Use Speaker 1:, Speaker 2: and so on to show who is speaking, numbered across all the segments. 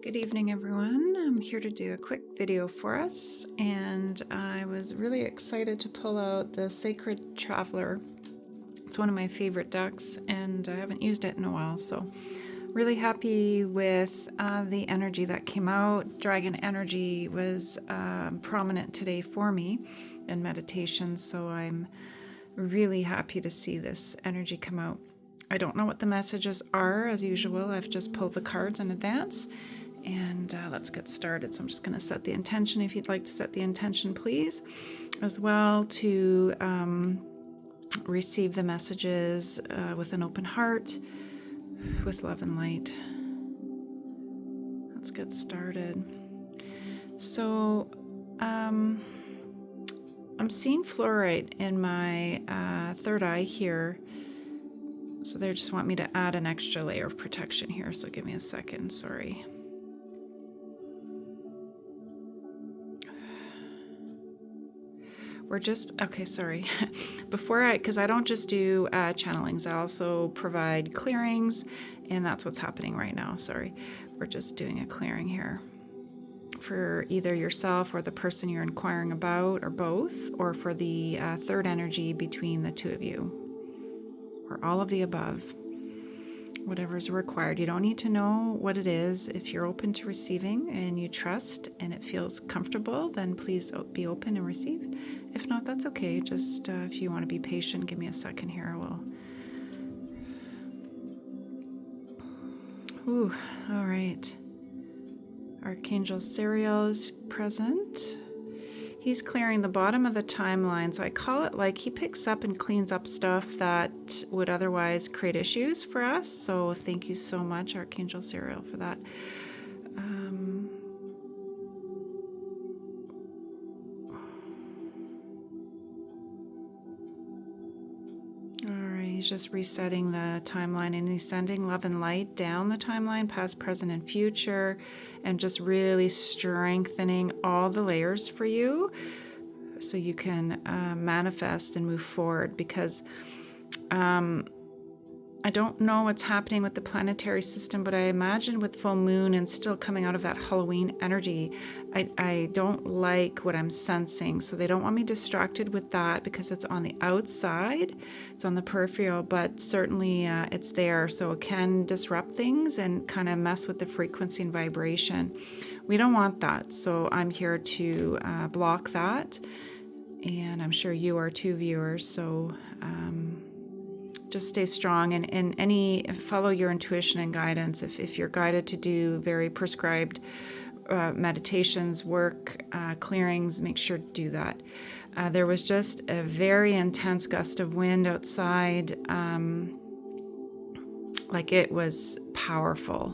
Speaker 1: Good evening, everyone. I'm here to do a quick video for us, and I was really excited to pull out the Sacred Traveler. It's one of my favorite decks, and I haven't used it in a while, so really happy with the energy that came out. Dragon energy was prominent today for me in meditation, so I'm really happy to see this energy come out. I don't know what the messages are, as usual. I've just pulled the cards in advance. And let's get started. So I'm just going to set the intention. If you'd like to set the intention, please, as well to receive the messages with an open heart, with love and light. Let's get started. So I'm seeing fluorite in my third eye here. So they just want me to add an extra layer of protection here. So give me a second. Sorry. Okay, sorry. Because I don't just do channelings, I also provide clearings, and that's what's happening right now. Sorry. We're just doing a clearing here for either yourself or the person you're inquiring about, or both, or for the third energy between the two of you, or all of the above. Whatever is required. You don't need to know what it is. If you're open to receiving and you trust and it feels comfortable, then please be open and receive. If not, that's okay. Just if you want to be patient, give me a second here. All right. Archangel Sariel is present. He's clearing the bottom of the timeline. So I call it like he picks up and cleans up stuff that would otherwise create issues for us. So thank you so much, Archangel Sariel, for that. He's just resetting the timeline, and he's sending love and light down the timeline, past, present, and future, and just really strengthening all the layers for you so you can manifest and move forward. Because I don't know what's happening with the planetary system, but I imagine with full moon and still coming out of that Halloween energy, I don't like what I'm sensing. So they don't want me distracted with that because it's on the outside, it's on the peripheral, but certainly it's there. So it can disrupt things and kind of mess with the frequency and vibration. We don't want that. So I'm here to block that. And I'm sure you are too, viewers. So just stay strong and follow your intuition and guidance. If you're guided to do very prescribed meditations, work, clearings, make sure to do that. There was just a very intense gust of wind outside, like it was powerful.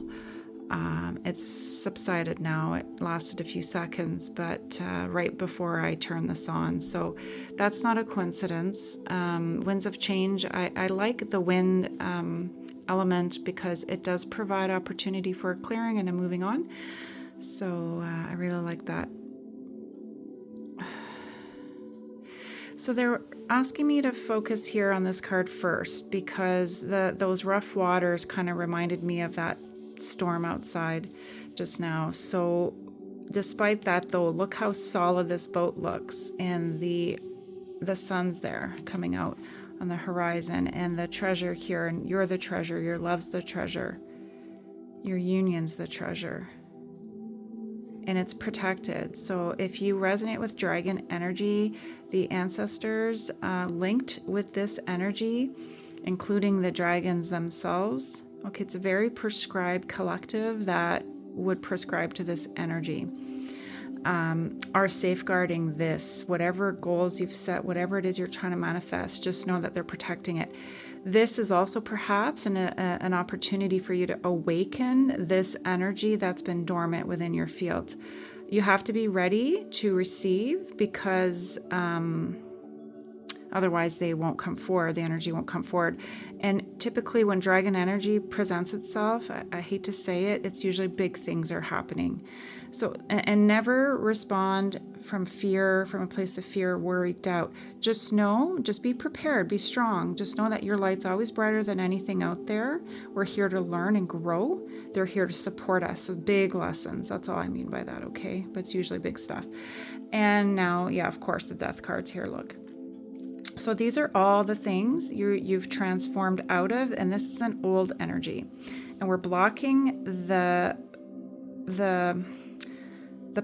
Speaker 1: It's subsided now. It lasted a few seconds, but right before I turned this on. So that's not a coincidence. Winds of change. I like the wind element because it does provide opportunity for a clearing and a moving on. So I really like that. So they're asking me to focus here on this card first because those rough waters kind of reminded me of that storm outside just now. So despite that, though, look how solid this boat looks, and the sun's there coming out on the horizon, and the treasure here, and you're the treasure, your love's the treasure, your union's the treasure, and it's protected. So if you resonate with dragon energy, the ancestors linked with this energy, including the dragons themselves. Okay, it's a very prescribed collective that would prescribe to this energy. Are safeguarding this, whatever goals you've set, whatever it is you're trying to manifest, just know that they're protecting it. This is also perhaps an opportunity for you to awaken this energy that's been dormant within your field. You have to be ready to receive because Otherwise, they won't come forward. The energy won't come forward. And typically when dragon energy presents itself, I hate to say it, it's usually big things are happening. So, and never respond from fear, from a place of fear, worry, doubt. Just know, just be prepared, be strong. Just know that your light's always brighter than anything out there. We're here to learn and grow. They're here to support us. So big lessons. That's all I mean by that, okay? But it's usually big stuff. And now, yeah, of course, the death card's here, look. So these are all the things you've transformed out of, and this is an old energy. And we're blocking the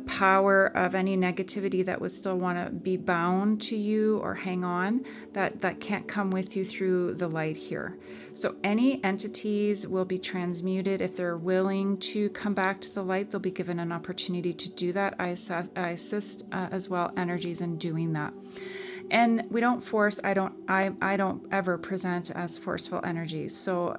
Speaker 1: power of any negativity that would still want to be bound to you or hang on, that can't come with you through the light here. So any entities will be transmuted. If they're willing to come back to the light, they'll be given an opportunity to do that. I assist as well energies in doing that. And we don't force. I don't ever present as forceful energies. So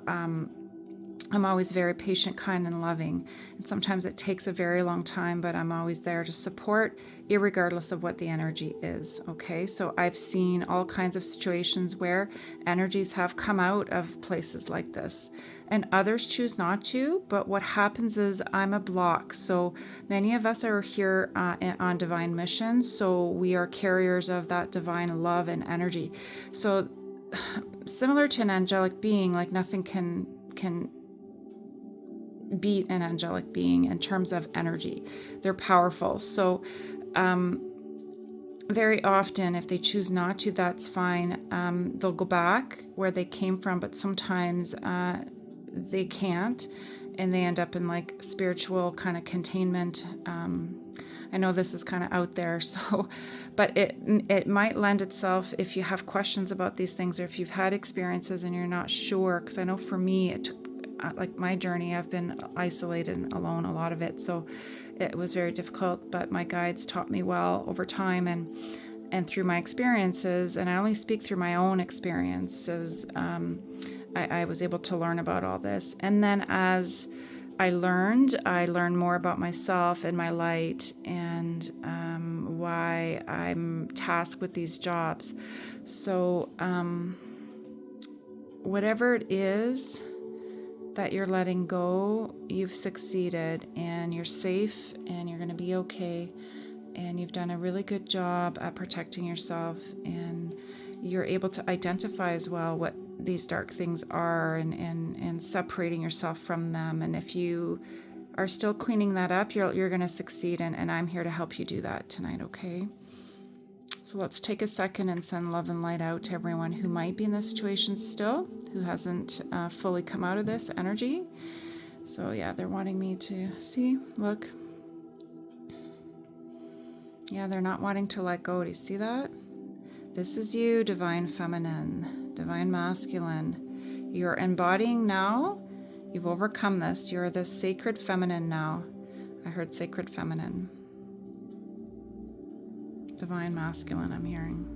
Speaker 1: I'm always very patient, kind, and loving. And sometimes it takes a very long time, but I'm always there to support, irregardless of what the energy is. Okay, so I've seen all kinds of situations where energies have come out of places like this, and others choose not to. But what happens is I'm a block. So many of us are here on divine mission, so we are carriers of that divine love and energy. So similar to an angelic being, like nothing can beat an angelic being in terms of energy. They're powerful. So very often, if they choose not to, that's fine. They'll go back where they came from, but sometimes they can't, and they end up in like spiritual kind of containment. I know this is kind of out there, so, but it might lend itself if you have questions about these things, or if you've had experiences and you're not sure, because I know for me, it took like my journey, I've been isolated and alone a lot of it, so it was very difficult, but my guides taught me well over time and through my experiences, and I only speak through my own experiences. I was able to learn about all this, and then as I learned more about myself and my light, and why I'm tasked with these jobs. So whatever it is that you're letting go, you've succeeded, and you're safe, and you're going to be okay, and you've done a really good job at protecting yourself, and you're able to identify as well what these dark things are, and separating yourself from them. And if you are still cleaning that up, you're going to succeed, and I'm here to help you do that tonight, okay? So let's take a second and send love and light out to everyone who might be in this situation still, who hasn't fully come out of this energy. So yeah, they're wanting me to see, look. Yeah, they're not wanting to let go. Do you see that? This is you, divine feminine, divine masculine. You're embodying now. You've overcome this. You're the sacred feminine now. I heard sacred feminine. Divine masculine, I'm hearing.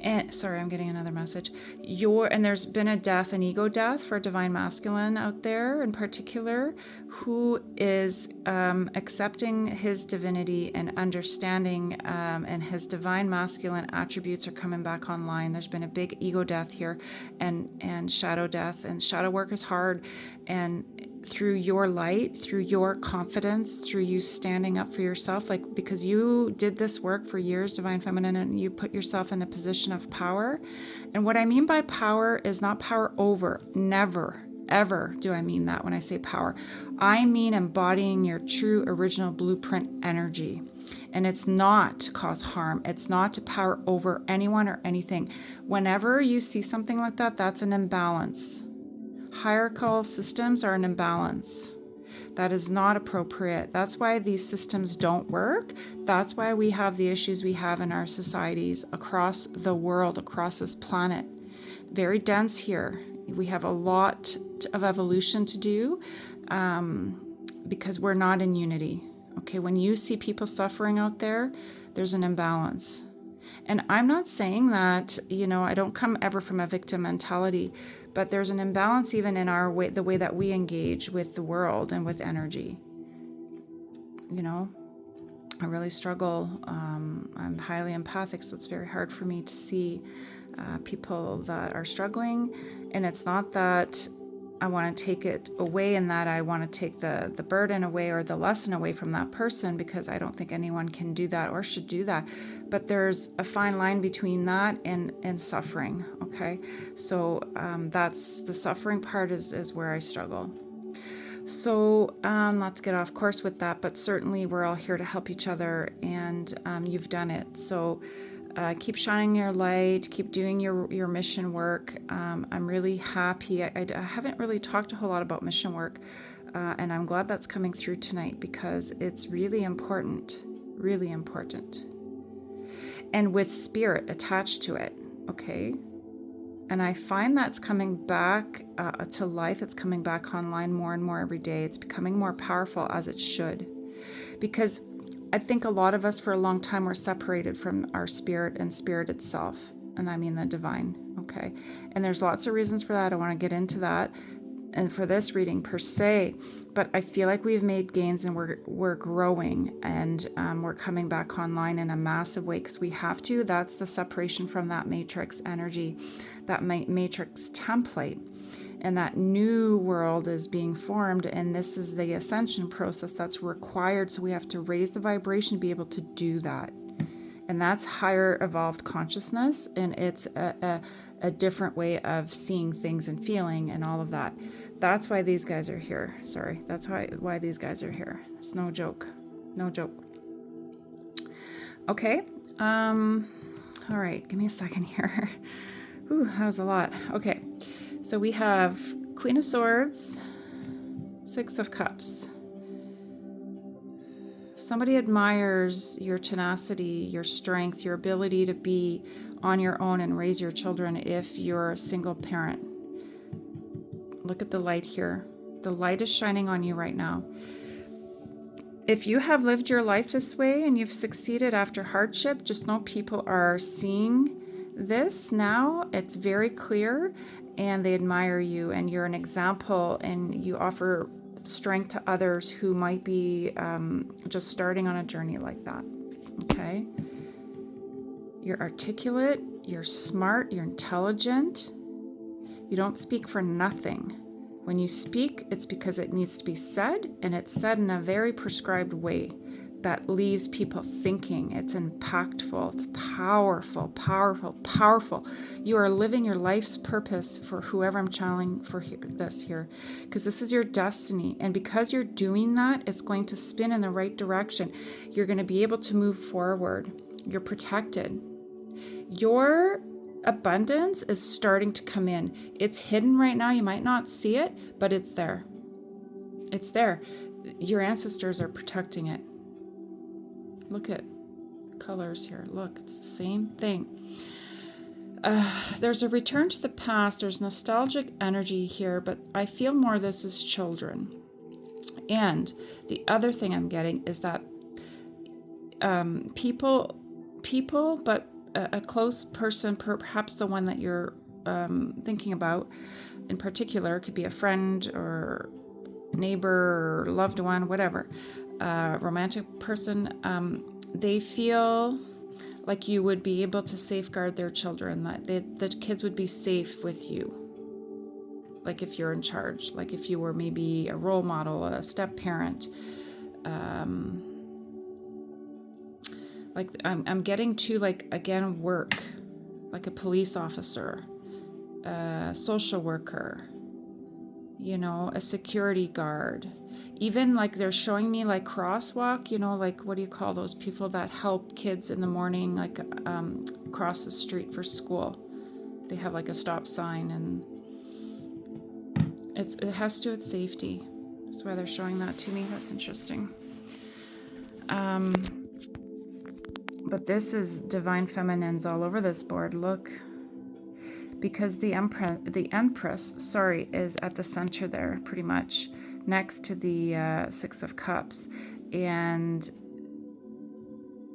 Speaker 1: And sorry, I'm getting another message. And there's been a death, an ego death for divine masculine out there in particular, who is accepting his divinity and understanding, and his divine masculine attributes are coming back online. There's been a big ego death here, and shadow death, and shadow work is hard. And through your light, through your confidence, through you standing up for yourself, like, because you did this work for years, divine feminine, and you put yourself in a position of power. And what I mean by power is not power over. Never, ever do I mean that when I say power. I mean embodying your true original blueprint energy. And it's not to cause harm. It's not to power over anyone or anything. Whenever you see something like that, that's an imbalance. Hierarchical systems are an imbalance. That is not appropriate. That's why these systems don't work. That's why we have the issues we have in our societies across the world, across this planet. Very dense here. We have a lot of evolution to do, because we're not in unity. Okay, when you see people suffering out there, there's an imbalance. And I'm not saying that, I don't come ever from a victim mentality, but there's an imbalance even in our way, the way that we engage with the world and with energy, I really struggle. I'm highly empathic, so it's very hard for me to see people that are struggling. And it's not that I want to take it away and that I want to take the burden away or the lesson away from that person, because I don't think anyone can do that or should do that. But there's a fine line between that and suffering, okay? So that's the suffering part is where I struggle. So, not to get off course with that, but certainly we're all here to help each other, and you've done it. So, keep shining your light, keep doing your mission work. I'm really happy. I haven't really talked a whole lot about mission work, and I'm glad that's coming through tonight, because it's really important, really important. And with spirit attached to it, okay? And I find that's coming back to life. It's coming back online more and more every day. It's becoming more powerful, as it should. Because I think a lot of us for a long time were separated from our spirit and spirit itself. And I mean the divine, okay? And there's lots of reasons for that. I want to get into that and for this reading per se, but I feel like we've made gains and we're growing, and we're coming back online in a massive way, because we have to. That's the separation from that matrix energy, that matrix template, and that new world is being formed, and this is the ascension process that's required. So we have to raise the vibration to be able to do that. And that's higher evolved consciousness, and it's a different way of seeing things and feeling and all of that. That's why these guys are here. Sorry, that's why these guys are here. It's no joke. No joke. Okay. All right, give me a second here. Ooh, that was a lot. Okay, so we have Queen of Swords, Six of Cups. Somebody admires your tenacity, your strength, your ability to be on your own and raise your children if you're a single parent. Look at the light here. The light is shining on you right now. If you have lived your life this way and you've succeeded after hardship, just know people are seeing this now. It's very clear, and they admire you, and you're an example, and you offer strength to others who might be just starting on a journey like that. Okay? You're articulate, you're smart, you're intelligent. You don't speak for nothing. When you speak, it's because it needs to be said, and it's said in a very prescribed way that leaves people thinking. It's impactful, it's powerful, powerful, powerful. You are living your life's purpose for whoever I'm channeling for here, because this is your destiny. And because you're doing that, it's going to spin in the right direction. You're going to be able to move forward. You're protected. Your abundance is starting to come in. It's hidden right now. You might not see it, but it's there. It's there. Your ancestors are protecting it. Look at colors here. Look, it's the same thing. There's a return to the past. There's nostalgic energy here, but I feel more this is children. And the other thing I'm getting is that people, but a close person, perhaps the one that you're thinking about in particular, could be a friend or neighbor or loved one, whatever, romantic person, they feel like you would be able to safeguard their children, that the kids would be safe with you. Like if you're in charge, like if you were maybe a role model, a step parent. Like I'm getting to, like, again, work, like a police officer, a social worker, you know, a security guard. Even like they're showing me like crosswalk, you know, like what do you call those people that help kids in the morning, like cross the street for school? They have like a stop sign, and it has to do with safety. That's why they're showing that to me. That's interesting. But this is divine feminines all over this board. Look, because the Empress, is at the center there, pretty much next to the Six of Cups, and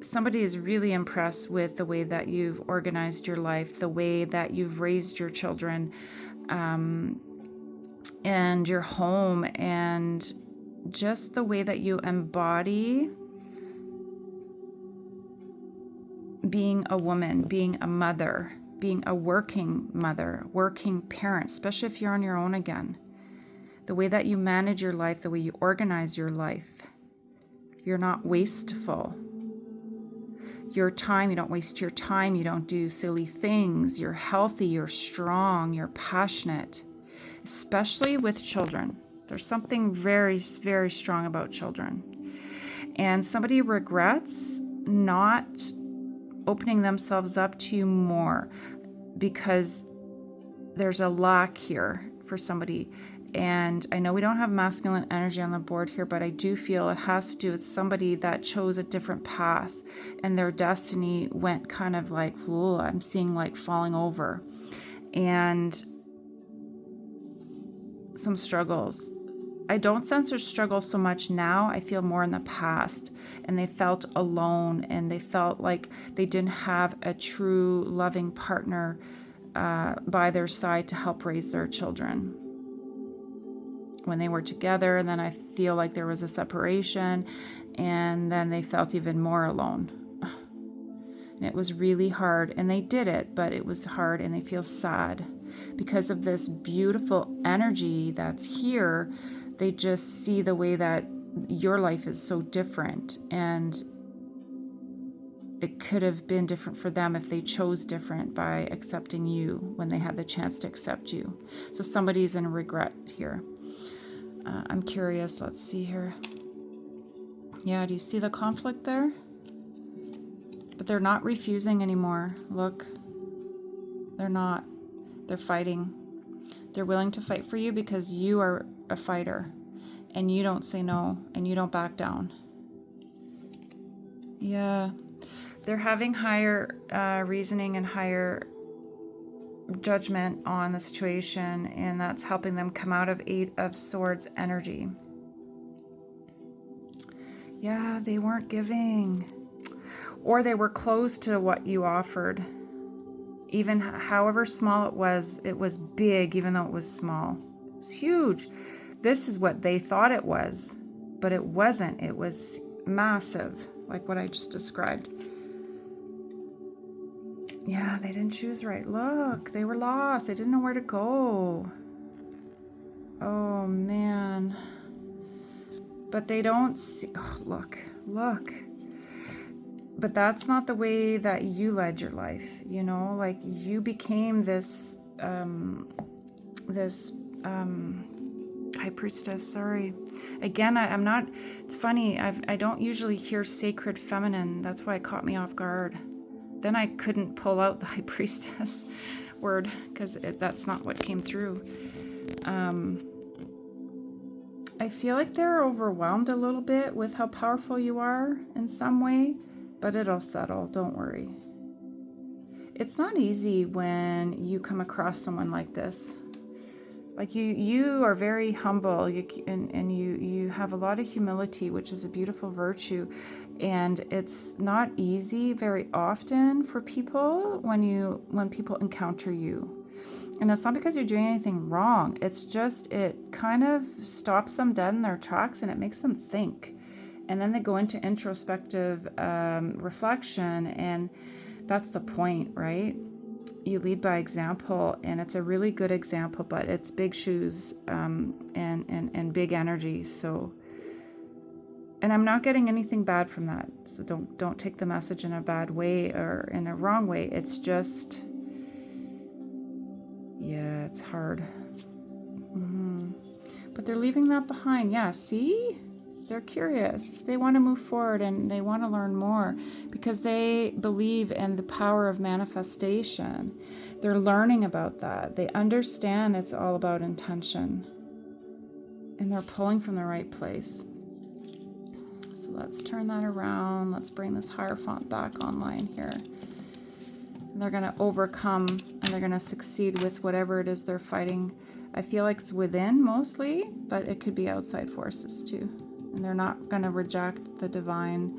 Speaker 1: somebody is really impressed with the way that you've organized your life, the way that you've raised your children, and your home, and just the way that you embody being a woman, being a mother, being a working mother, working parent, especially if you're on your own again. The way that you manage your life, the way you organize your life. You're not wasteful. Your time, you don't waste your time. You don't do silly things. You're healthy, you're strong, you're passionate, especially with children. There's something very, very strong about children. And somebody regrets not opening themselves up to you more because there's a lack here for somebody. And I know we don't have masculine energy on the board here, but I do feel it has to do with somebody that chose a different path and their destiny went kind of like, oh, I'm seeing like falling over. And some struggles. I don't sense their struggle so much now. I feel more in the past, and they felt alone, and they felt like they didn't have a true loving partner by their side to help raise their children when they were together. And then I feel like there was a separation, and then they felt even more alone. And it was really hard, and they did it, but it was hard, and they feel sad because of this beautiful energy that's here. They just see the way that your life is so different, and it could have been different for them if they chose different by accepting you when they had the chance to accept you. So somebody's in regret here. I'm curious. Let's see here. Yeah, do you see the conflict there? But they're not refusing anymore. Look, they're not. They're fighting. They're willing to fight for you because you are a fighter and you don't say no and you don't back down. Yeah. They're having higher reasoning and higher judgment on the situation, and that's helping them come out of 8 of Swords energy. Yeah, they weren't giving, or they were close to what you offered. Even however small it was big, even though it was small. It's huge. This is what they thought it was, but it wasn't. It was massive, like what I just described. Yeah, they didn't choose right. Look, they were lost. They didn't know where to go. Oh, man. But they don't see. Oh, look. But that's not the way that you led your life, you know? Like, you became this, high priestess, sorry. Again, I'm not, it's funny, I don't usually hear sacred feminine. That's why it caught me off guard. Then I couldn't pull out the high priestess word because that's not what came through. I feel like they're overwhelmed a little bit with how powerful you are in some way, but it'll settle. Don't worry. It's not easy when you come across someone like this. Like you are very humble, and you have a lot of humility, which is a beautiful virtue. And it's not easy very often for people when people encounter you. And it's not because you're doing anything wrong. It's just it kind of stops them dead in their tracks, and it makes them think. And then they go into introspective reflection, and that's the point, right? You lead by example, and it's a really good example, but it's big shoes and big energy. So, and I'm not getting anything bad from that. So don't take the message in a bad way or in a wrong way. It's just, yeah, it's hard. But they're leaving that behind. Yeah, see? They're curious. They want to move forward and they want to learn more because they believe in the power of manifestation. They're learning about that. They understand it's all about intention. And they're pulling from the right place. So let's turn that around. Let's bring this Hierophant back online here. And they're going to overcome and they're going to succeed with whatever it is they're fighting. I feel like it's within mostly, but it could be outside forces too. And they're not going to reject the divine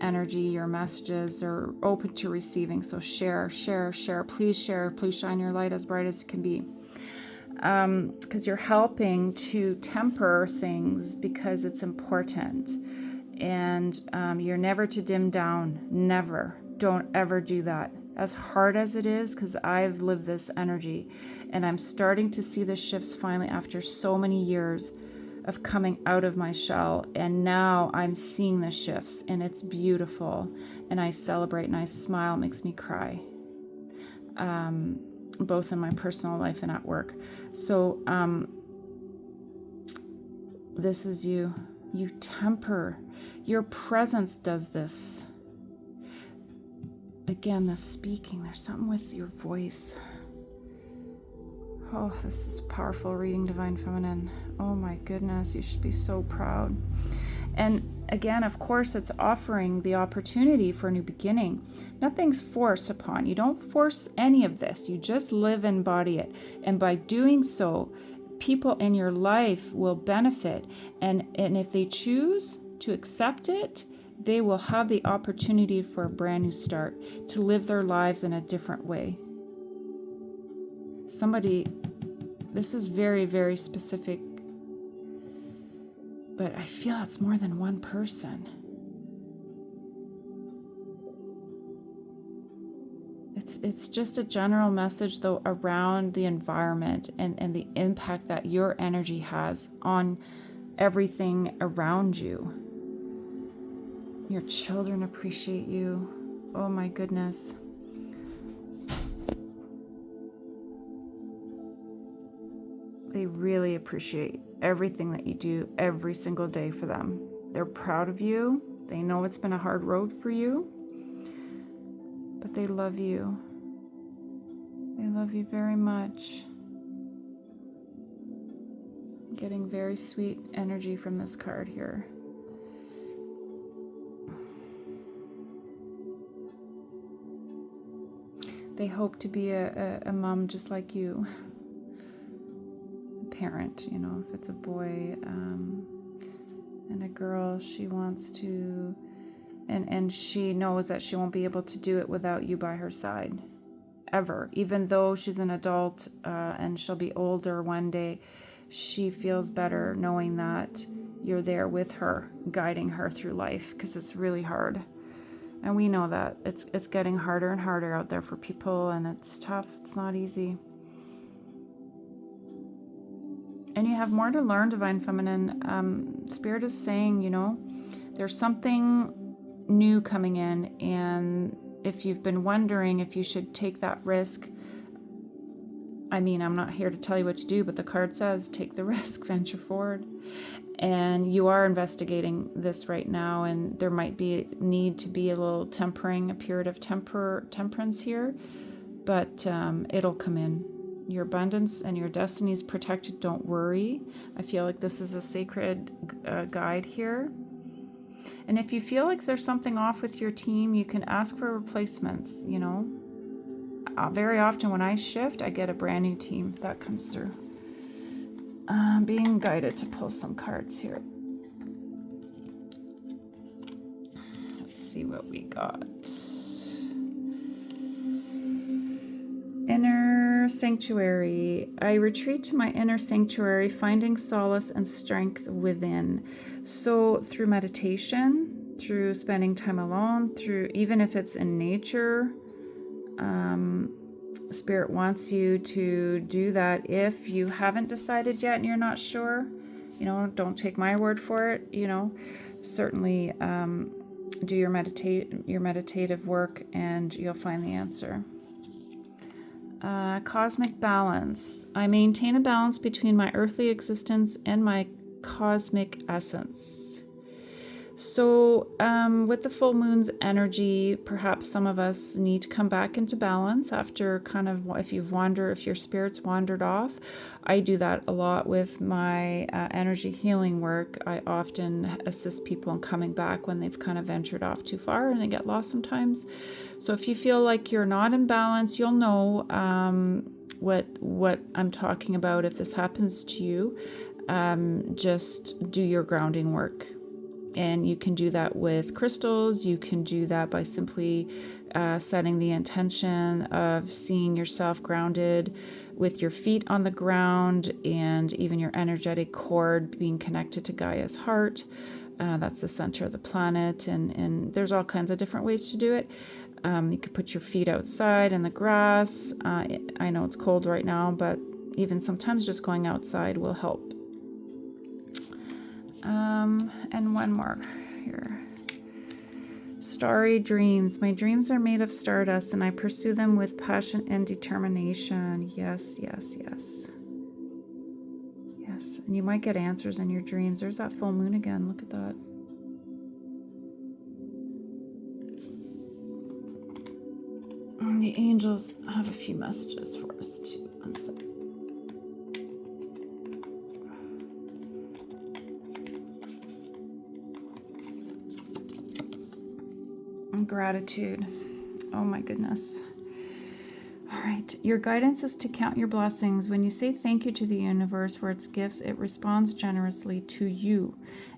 Speaker 1: energy, your messages. They're open to receiving. So share. Please share. Please shine your light as bright as it can be. Because you're helping to temper things because it's important. And you're never to dim down. Never. Don't ever do that. As hard as it is, because I've lived this energy, and I'm starting to see the shifts finally after so many years of coming out of my shell, and now I'm seeing the shifts, and it's beautiful, and I celebrate and I smile. It makes me cry, both in my personal life and at work. So this is you temper. Your presence does this. Again, the speaking, there's something with your voice. Oh, this is powerful reading, Divine Feminine. Oh my goodness, you should be so proud. And again, of course, it's offering the opportunity for a new beginning. Nothing's forced upon. You don't force any of this. You just live and embody it. And by doing so, people in your life will benefit. And if they choose to accept it, they will have the opportunity for a brand new start, to live their lives in a different way. This is very, very specific, but I feel it's more than one person. It's just a general message, though, around the environment and the impact that your energy has on everything around you. Your children appreciate you. Oh my goodness. They really appreciate everything that you do every single day for them. They're proud of you. They know it's been a hard road for you, but they love you. They love you very much. I'm getting very sweet energy from this card here. They hope to be a mom just like you. Parent, if it's a boy and a girl, she wants to, and she knows that she won't be able to do it without you by her side, ever. Even though she's an adult and she'll be older one day, she feels better knowing that you're there with her, guiding her through life, because it's really hard. And we know that it's getting harder and harder out there for people, and it's tough. It's not easy. And you have more to learn, Divine Feminine. Spirit is saying, there's something new coming in. And if you've been wondering if you should take that risk, I'm not here to tell you what to do, but the card says, take the risk, venture forward. And you are investigating this right now, and there might be need to be a little a period of temperance here, but it'll come in. Your abundance and your destiny is protected. Don't worry. I feel like this is a sacred guide here. And if you feel like there's something off with your team, you can ask for replacements. Very often when I shift, I get a brand new team that comes through. Being guided to pull some cards here. Let's see what we got. Inner sanctuary. I retreat to my inner sanctuary, finding solace and strength within. So through meditation, through spending time alone, through even if it's in nature, Spirit wants you to do that. If you haven't decided yet and you're not sure, don't take my word for it. Certainly do your meditative work, and you'll find the answer. Cosmic balance. I maintain a balance between my earthly existence and my cosmic essence. So with the full moon's energy, perhaps some of us need to come back into balance after if your spirit's wandered off. I do that a lot with my energy healing work. I often assist people in coming back when they've kind of ventured off too far and they get lost sometimes. So if you feel like you're not in balance, you'll know what I'm talking about if this happens to you. Just do your grounding work. And you can do that with crystals. You can do that by simply setting the intention of seeing yourself grounded with your feet on the ground, and even your energetic cord being connected to Gaia's heart. That's the center of the planet. And there's all kinds of different ways to do it. You could put your feet outside in the grass. I know it's cold right now, but even sometimes just going outside will help. And one more here. Starry dreams. My dreams are made of stardust, and I pursue them with passion and determination. Yes, yes, yes. Yes, and you might get answers in your dreams. There's that full moon again. Look at that. And the angels have a few messages for us too. One sec. And gratitude. Oh my goodness. All right. Your guidance is to count your blessings. When you say thank you to the universe for its gifts, it responds generously to you.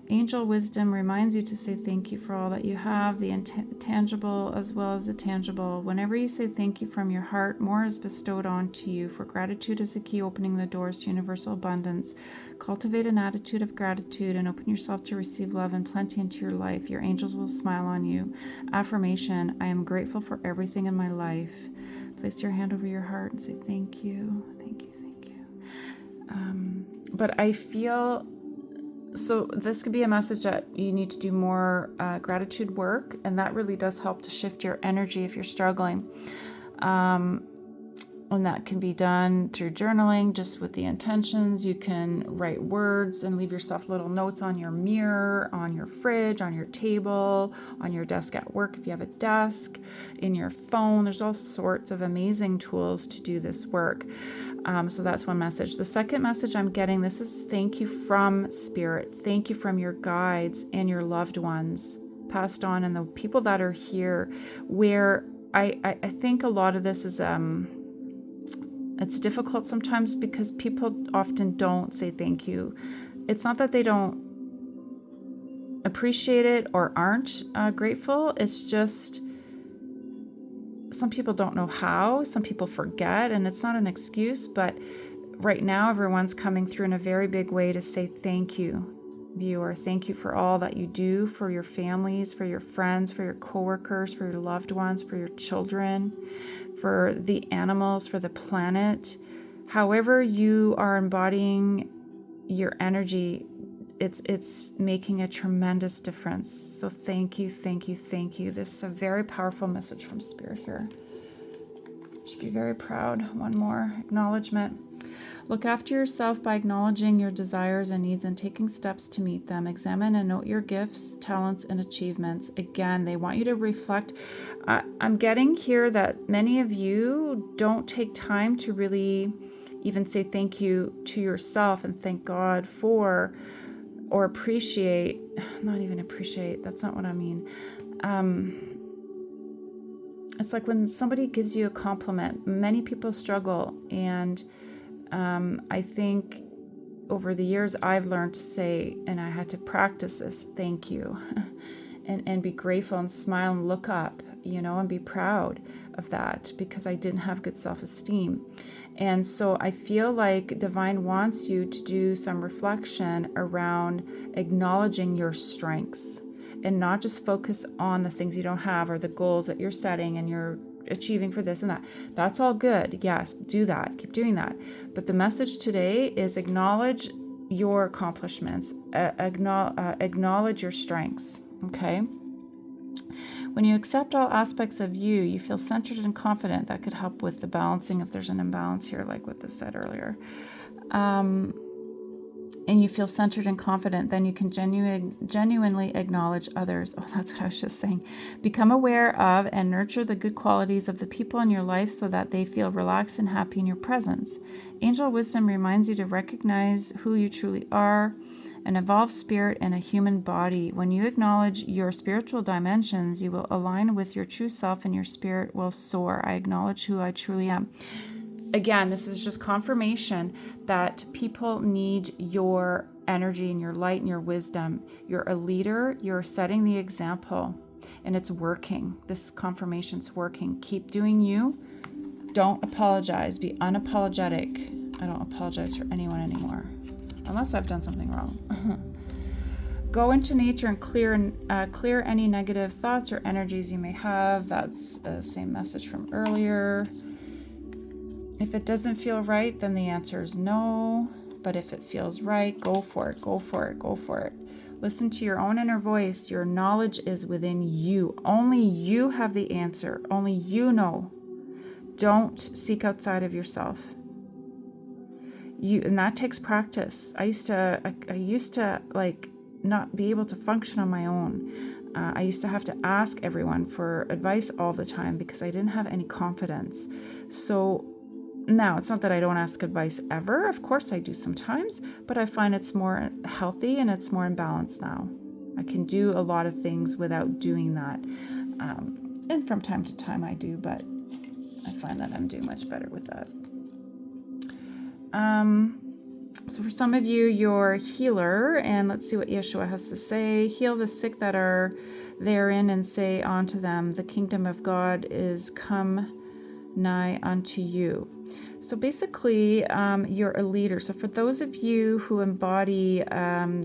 Speaker 1: Angel wisdom reminds you to say thank you for all that you have, the intangible as well as the tangible. Whenever you say thank you from your heart, more is bestowed onto you, for gratitude is the key opening the doors to universal abundance. Cultivate an attitude of gratitude and open yourself to receive love and plenty into your life. Your angels will smile on you. Affirmation: I am grateful for everything in my life. Place your hand over your heart and say thank you, thank you, thank you. But I feel, so this could be a message that you need to do more gratitude work, and that really does help to shift your energy if you're struggling. And that can be done through journaling, just with the intentions. You can write words and leave yourself little notes on your mirror, on your fridge, on your table, on your desk at work if you have a desk, in your phone. There's all sorts of amazing tools to do this work. So that's one message. The second message I'm getting, this is thank you from Spirit. Thank you from your guides and your loved ones passed on, and the people that are here, where I think a lot of this is... it's difficult sometimes because people often don't say thank you. It's not that they don't appreciate it or aren't grateful. It's just some people don't know how. Some people forget, and it's not an excuse. But right now, everyone's coming through in a very big way to say thank you, viewer. Thank you for all that you do for your families, for your friends, for your coworkers, for your loved ones, for your children, for the animals, for the planet. However you are embodying your energy, it's making a tremendous difference. So thank you, thank you, thank you. This is a very powerful message from Spirit here. You should be very proud. One more acknowledgement. Look after yourself by acknowledging your desires and needs and taking steps to meet them. Examine and note your gifts, talents, and achievements. Again, they want you to reflect. I'm getting here that many of you don't take time to really even say thank you to yourself and thank God for, or appreciate, not even appreciate, that's not what I mean. It's like when somebody gives you a compliment, many people struggle, and I think over the years I've learned to say, and I had to practice this, thank you, and be grateful and smile and look up, and be proud of that, because I didn't have good self-esteem. And so I feel like Divine wants you to do some reflection around acknowledging your strengths and not just focus on the things you don't have or the goals that you're setting and you're achieving for this and that. That's all good. Yes, do that. Keep doing that. But the message today is acknowledge your accomplishments, acknowledge your strengths. Okay? When you accept all aspects of you, you feel centered and confident. That could help with the balancing if there's an imbalance here, like what this said earlier. And you feel centered and confident, then you can genuinely acknowledge others. Oh, that's what I was just saying. Become aware of and nurture the good qualities of the people in your life so that they feel relaxed and happy in your presence. Angel wisdom reminds you to recognize who you truly are, an evolved spirit in a human body. When you acknowledge your spiritual dimensions, you will align with your true self and your spirit will soar. I acknowledge who I truly am. Again, this is just confirmation that people need your energy and your light and your wisdom. You're a leader. You're setting the example, and it's working. This confirmation's working. Keep doing you. Don't apologize. Be unapologetic. I don't apologize for anyone anymore, unless I've done something wrong. Go into nature and clear any negative thoughts or energies you may have. That's the same message from earlier. If it doesn't feel right, then the answer is no. But if it feels right, go for it, go for it, go for it. Listen to your own inner voice. Your knowledge is within you. Only you have the answer. Only you know. Don't seek outside of yourself. And that takes practice. I used to like not be able to function on my own. I used to have to ask everyone for advice all the time because I didn't have any confidence. So now, it's not that I don't ask advice ever. Of course I do sometimes, but I find it's more healthy and it's more in balance now. I can do a lot of things without doing that. And from time to time I do, but I find that I'm doing much better with that. So for some of you, you're a healer, and let's see what Yeshua has to say. Heal the sick that are therein and say unto them, the kingdom of God is come nigh unto you. So basically, you're a leader. So for those of you who embody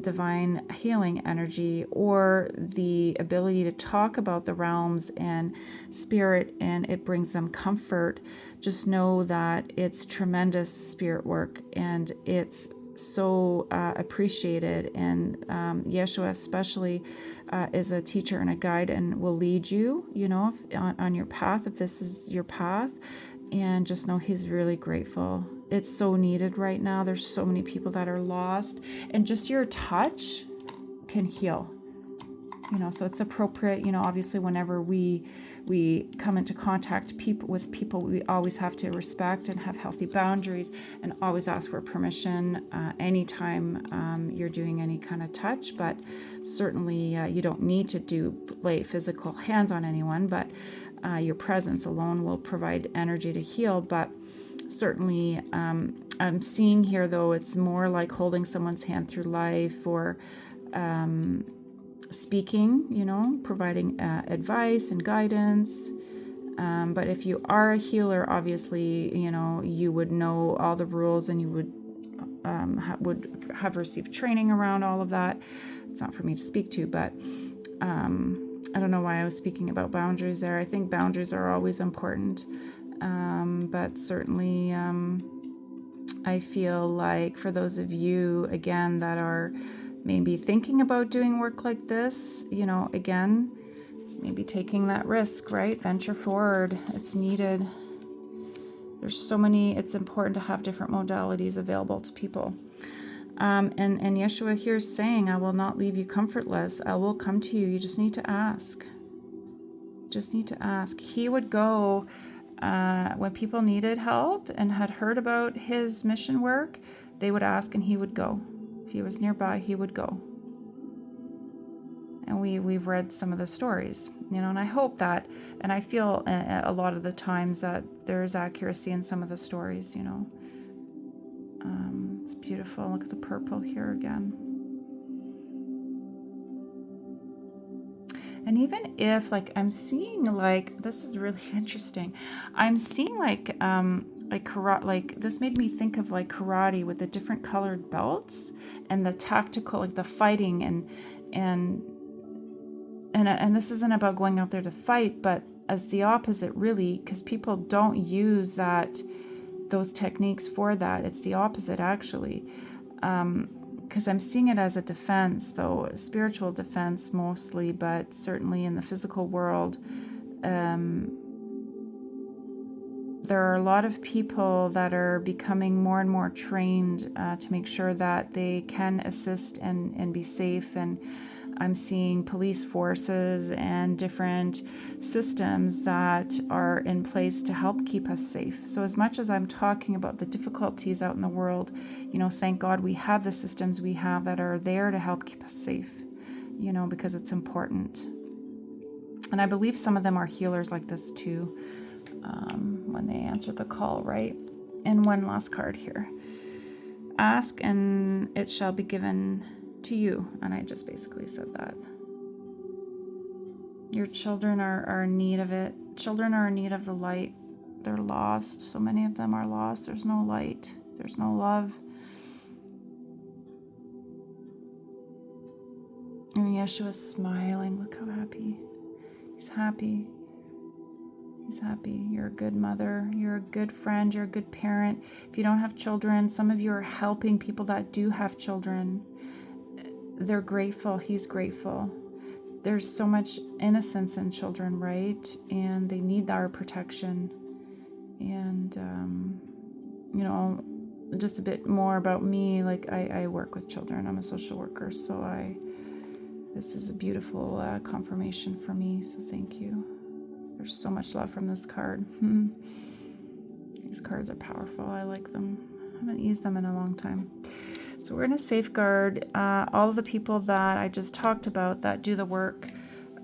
Speaker 1: divine healing energy or the ability to talk about the realms and spirit, and it brings them comfort, just know that it's tremendous spirit work and it's so appreciated. And Yeshua especially is a teacher and a guide and will lead you, on your path, if this is your path. And just know he's really grateful. It's so needed right now. There's so many people that are lost, and just your touch can heal. So it's appropriate. Obviously, whenever we come into contact with people, we always have to respect and have healthy boundaries, and always ask for permission anytime you're doing any kind of touch. But certainly, you don't need to lay physical hands on anyone, but your presence alone will provide energy to heal. But certainly, I'm seeing here, though, it's more like holding someone's hand through life, or speaking, providing advice and guidance. But if you are a healer, obviously, you would know all the rules, and you would have received training around all of that. It's not for me to speak to, but I don't know why I was speaking about boundaries there. I think boundaries are always important. But certainly, I feel like for those of you, again, that are maybe thinking about doing work like this, again, maybe taking that risk, right? Venture forward. It's needed. There's so many, it's important to have different modalities available to people. And Yeshua here is saying, I will not leave you comfortless. I will come to you. You just need to ask. He would go when people needed help and had heard about his mission work. They would ask and he would go. If he was nearby, he would go. And we've read some of the stories, and I hope that, and I feel a lot of the times that there's accuracy in some of the stories, It's beautiful. Look at the purple here again. And even if, I'm seeing, this is really interesting. I'm seeing, karate, this made me think of, karate with the different colored belts and the tactical, the fighting, and this isn't about going out there to fight, but as the opposite, really, because people don't use those techniques for that. It's the opposite, actually. Because I'm seeing it as a defense, though, a spiritual defense mostly, but certainly in the physical world, there are a lot of people that are becoming more and more trained to make sure that they can assist and be safe. And I'm seeing police forces and different systems that are in place to help keep us safe. So as much as I'm talking about the difficulties out in the world, thank God we have the systems we have that are there to help keep us safe, because it's important. And I believe some of them are healers like this too, when they answer the call, right? And one last card here. Ask and it shall be given to you. And I just basically said that. Your children are in need of it. Children are in need of the light. They're lost. So many of them are lost. There's no light. There's no love. And Yeshua's smiling. Look how happy. He's happy. He's happy. You're a good mother. You're a good friend. You're a good parent. If you don't have children, some of you are helping people that do have children. They're grateful. He's grateful. There's so much innocence in children, right? And they need our protection. And, just a bit more about me. Like I work with children. I'm a social worker. So this is a beautiful confirmation for me. So thank you. There's so much love from this card. These cards are powerful. I like them. I haven't used them in a long time. So we're going to safeguard all of the people that I just talked about that do the work,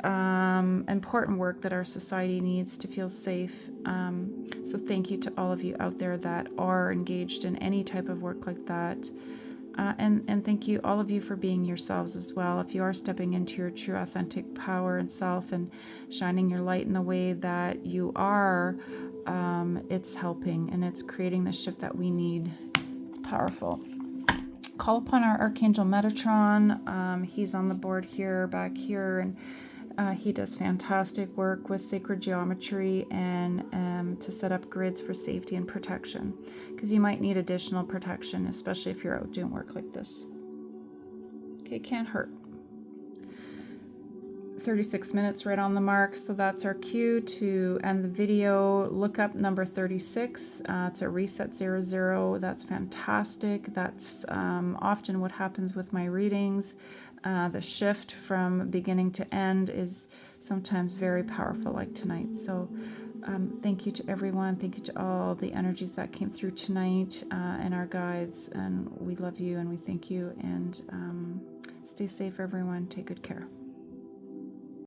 Speaker 1: important work that our society needs to feel safe. So thank you to all of you out there that are engaged in any type of work like that. And thank you, all of you, for being yourselves as well. If you are stepping into your true authentic power and self and shining your light in the way that you are, it's helping and it's creating the shift that we need. It's powerful. Call upon our Archangel Metatron. He's on the board here, back here, and he does fantastic work with sacred geometry and to set up grids for safety and protection, because you might need additional protection, especially if you're out doing work like this. Okay, can't hurt. 36 minutes right on the mark, so that's our cue to end the video. Look up number 36. It's a reset 00. That's fantastic. That's often what happens with my readings. The shift from beginning to end is sometimes very powerful, like tonight. So thank you to everyone. Thank you to all the energies that came through tonight and our guides. And we love you and we thank you. And stay safe, everyone. Take good care.